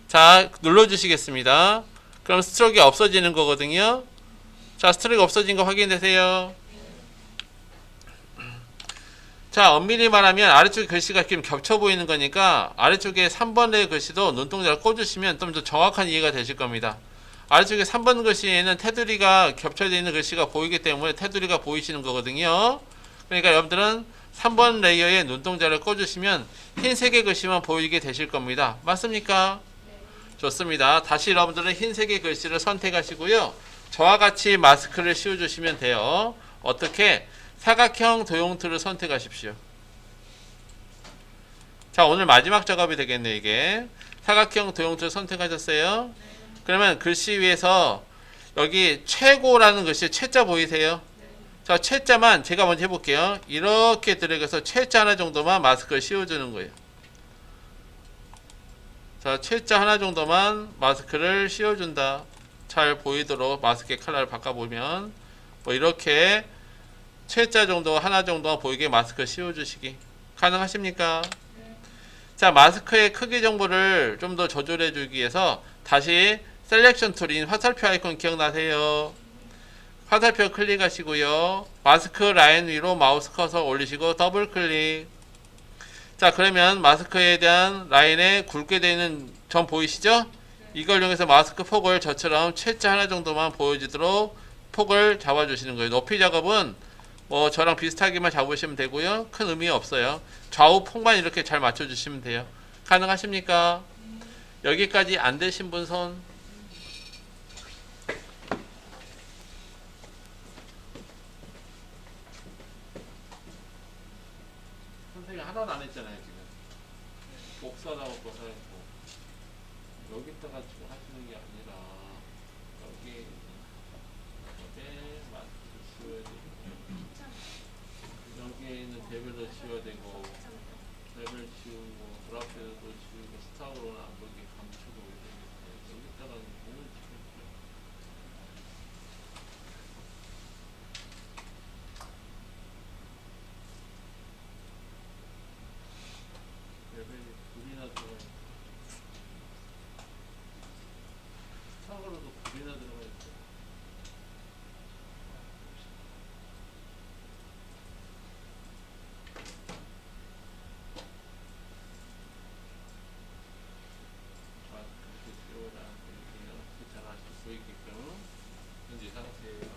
자, 눌러주시겠습니다. 그럼 스트로크가 없어지는 거거든요. 자, 스트로크가 없어진 거 확인되세요? 자, 엄밀히 말하면 아래쪽에 글씨가 지금 겹쳐 보이는 거니까 아래쪽에 3번의 글씨도 눈동자를 꽂으시면 좀 더 정확한 이해가 되실 겁니다. 아래쪽에 3번 글씨에는 테두리가 겹쳐져 있는 글씨가 보이기 때문에 테두리가 보이시는 거거든요. 그러니까 여러분들은 3번 레이어에 눈동자를 꽂으시면 흰색의 글씨만 보이게 되실 겁니다. 맞습니까? 좋습니다. 다시 여러분들은 흰색의 글씨를 선택하시고요. 저와 같이 마스크를 씌워주시면 돼요. 어떻게? 사각형 도형틀을 선택하십시오. 자, 오늘 마지막 작업이 되겠네 이게. 사각형 도형틀 선택하셨어요? 그러면 글씨 위에서 여기 최고라는 글씨 최자 보이세요? 자, 최자만 제가 먼저 해볼게요. 이렇게 드래그해서 최자 하나 정도만 마스크를 씌워주는 거예요. 자, 최자 하나 정도만 마스크를 씌워준다. 잘 보이도록 마스크의 컬러를 바꿔보면 뭐 이렇게 최자 정도 하나 정도만 보이게 마스크 씌워주시기 가능하십니까? 자, 마스크의 크기 정보를 좀 더 조절해 주기 위해서 다시 셀렉션 툴인 화살표 아이콘 기억나세요? 화살표 클릭하시고요. 마스크 라인 위로 마우스 커서 올리시고 더블 클릭. 자, 그러면 마스크에 대한 라인에 굵게 되어 있는 점 보이시죠? 이걸 이용해서 마스크 폭을 저처럼 최자 하나 정도만 보여지도록 폭을 잡아주시는 거예요. 높이 작업은 뭐 저랑 비슷하게만 잡으시면 되고요. 큰 의미 없어요. 좌우 폭만 이렇게 잘 맞춰주시면 돼요. 가능하십니까? 여기까지 안 되신 분 손. 선생님 하나도 안 했잖아요 지금. 복사하고 복사했고 여기다가 지금 하시는 게 아니라 여기 마스크 씌워야 되고 여기에 있는 대별도 씌워야 되고 레벨 씌우고 그래프도 씌우고 스타로는 안 보이게 감추고 여기다가 공을 치우고 레벨이 둘이나 들어가 있고 스타로도 둘이나 들어가 있고 보이게끔 현재 상태예요.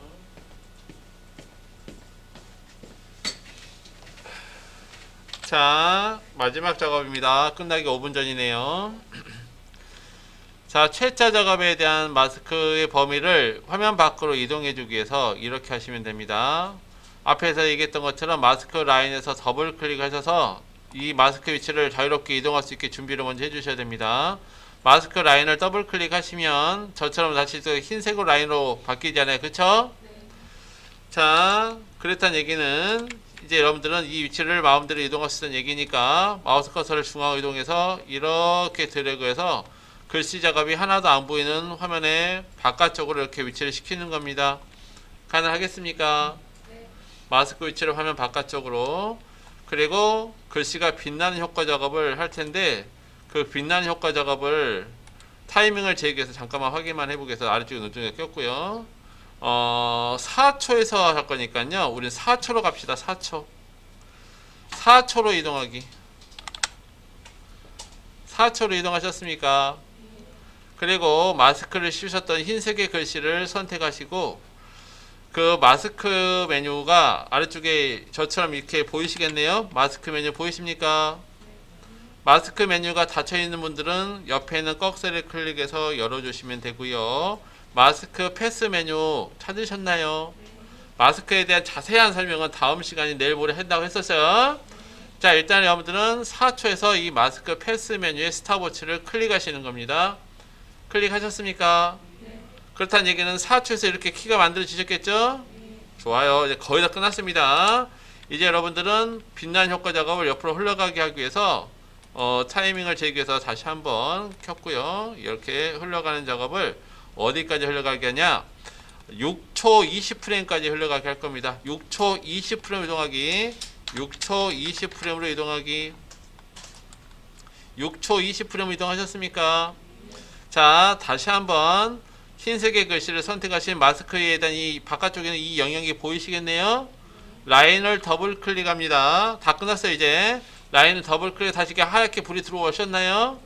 자, 마지막 작업입니다. 끝나기 5분 전이네요. 자, 최자 작업에 대한 마스크의 범위를 화면 밖으로 이동해 주기 위해서 이렇게 하시면 됩니다. 앞에서 얘기했던 것처럼 마스크 라인에서 더블 클릭하셔서 이 마스크 위치를 자유롭게 이동할 수 있게 준비를 먼저 해주셔야 됩니다. 마스크 라인을 더블 클릭하시면 저처럼 다시 또 흰색으로 라인으로 바뀌잖아요. 그쵸? 자, 그렇다는 얘기는 이제 여러분들은 이 위치를 마음대로 이동할 수 있는 얘기니까 마우스 커서를 중앙으로 이동해서 이렇게 드래그해서 글씨 작업이 하나도 안 보이는 화면의 바깥쪽으로 이렇게 위치를 시키는 겁니다. 가능하겠습니까? 마스크 위치를 화면 바깥쪽으로. 그리고 글씨가 빛나는 효과 작업을 할 텐데 그 빛나는 효과 작업을 타이밍을 재기 위해서 잠깐만 확인만 해보겠습니다. 아래쪽에 눈동자 꼈고요. 4초에서 할 거니까요. 우린 4초로 갑시다. 4초. 4초로 이동하기. 4초로 이동하셨습니까? 그리고 마스크를 씌우셨던 흰색의 글씨를 선택하시고 그 마스크 메뉴가 아래쪽에 저처럼 이렇게 보이시겠네요. 마스크 메뉴 보이십니까? 마스크 메뉴가 닫혀 있는 분들은 옆에 있는 꺽쇠를 클릭해서 열어주시면 되고요. 마스크 패스 메뉴 찾으셨나요? 마스크에 대한 자세한 설명은 다음 시간에 내일 모레 한다고 했었어요. 자, 일단 여러분들은 4초에서 이 마스크 패스 메뉴의 스탑워치를 클릭하시는 겁니다. 클릭하셨습니까? 그렇다는 얘기는 4초에서 이렇게 키가 만들어지셨겠죠? 좋아요. 이제 거의 다 끝났습니다. 이제 여러분들은 빛나는 효과 작업을 옆으로 흘러가게 하기 위해서 타이밍을 재기 위해서 다시 한번 켰고요. 이렇게 흘러가는 작업을 어디까지 흘러가게 하냐? 6초 20프레임까지 흘러가게 할 겁니다. 6초 20프레임 이동하기. 6초 20프레임으로 이동하기. 6초 20프레임 이동하셨습니까? 자, 다시 한번 흰색의 글씨를 선택하신 마스크에 대한 이 바깥쪽에는 이 영역이 보이시겠네요? 라인을 더블 클릭합니다. 다 끝났어요. 이제 라인을 더블 클릭 다시 이렇게 하얗게 불이 들어오셨나요?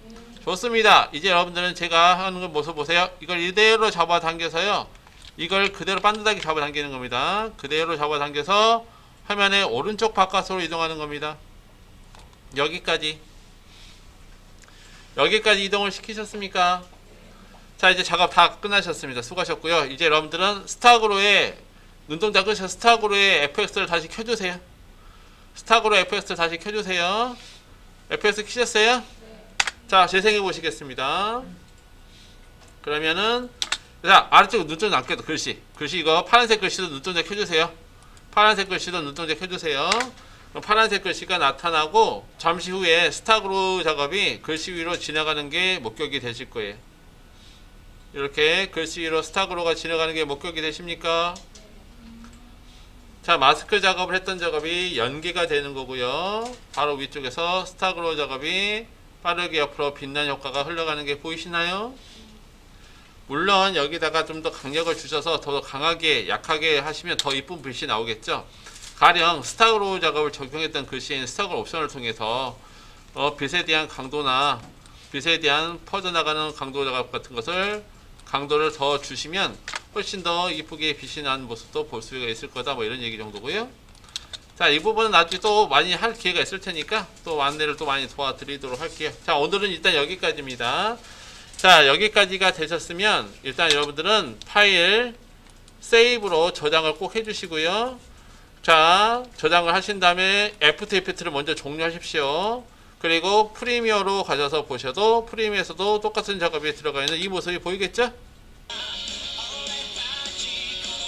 좋습니다. 이제 여러분들은 제가 하는 걸 모습 보세요. 이걸 이대로 잡아당겨서요. 이걸 그대로 반듯하게 잡아당기는 겁니다. 그대로 잡아당겨서 화면의 오른쪽 바깥으로 이동하는 겁니다. 여기까지 이동을 시키셨습니까? 자, 이제 작업 다 끝나셨습니다. 수고하셨고요. 이제 여러분들은 스타그로의 눈동자 끄셔서 스타그로의 FX를 다시 켜주세요. 스타그로 FX를 다시 켜주세요. FX 켜셨어요? 자, 재생해 보시겠습니다. 그러면은 자, 아래쪽 눈동자 안 켜도 글씨 이거 파란색 글씨도 눈동자 켜주세요. 파란색 글씨도 눈동자 켜주세요. 그럼 파란색 글씨가 나타나고 잠시 후에 스타그로 작업이 글씨 위로 지나가는 게 목격이 되실 거예요. 이렇게 글씨 위로 스타그로가 지나가는 게 목격이 되십니까? 자, 마스크 작업을 했던 작업이 연계가 되는 거고요. 바로 위쪽에서 스타그로 작업이 빠르게 옆으로 빛난 효과가 흘러가는 게 보이시나요? 물론 여기다가 좀 더 강력을 주셔서 더 강하게 약하게 하시면 더 이쁜 글씨 나오겠죠. 가령 스타그로 작업을 적용했던 글씨인 스타그로 옵션을 통해서 빛에 대한 강도나 빛에 대한 퍼져나가는 강도 작업 같은 것을 강도를 더 주시면 훨씬 더 이쁘게 빛이 나는 모습도 볼 수가 있을 거다, 뭐 이런 얘기 정도고요. 자, 이 부분은 나중에 또 많이 할 기회가 있을 테니까 또 안내를 또 많이 도와드리도록 할게요. 자, 오늘은 일단 여기까지입니다. 자, 여기까지가 되셨으면 일단 여러분들은 파일 세이브로 저장을 꼭 해주시고요. 자, 저장을 하신 다음에 애프터 이펙트를 먼저 종료하십시오. 그리고 프리미어로 가셔서 보셔도 프리미어에서도 똑같은 작업이 들어가 있는 이 모습이 보이겠죠?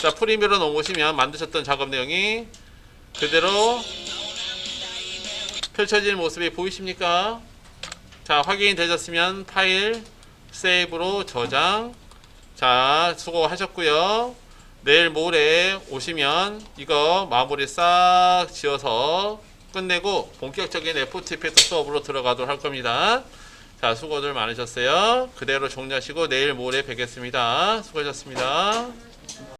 자, 프리미어로 넘어오시면 만드셨던 작업 내용이 그대로 펼쳐지는 모습이 보이십니까? 자, 확인이 되셨으면 파일 세이브로 저장. 자, 수고하셨고요. 내일 모레 오시면 이거 마무리 싹 지어서 끝내고 본격적인 애프터 이펙트 수업으로 들어가도록 할 겁니다. 자, 수고들 많으셨어요. 그대로 종료하시고 내일 모레 뵙겠습니다. 수고하셨습니다.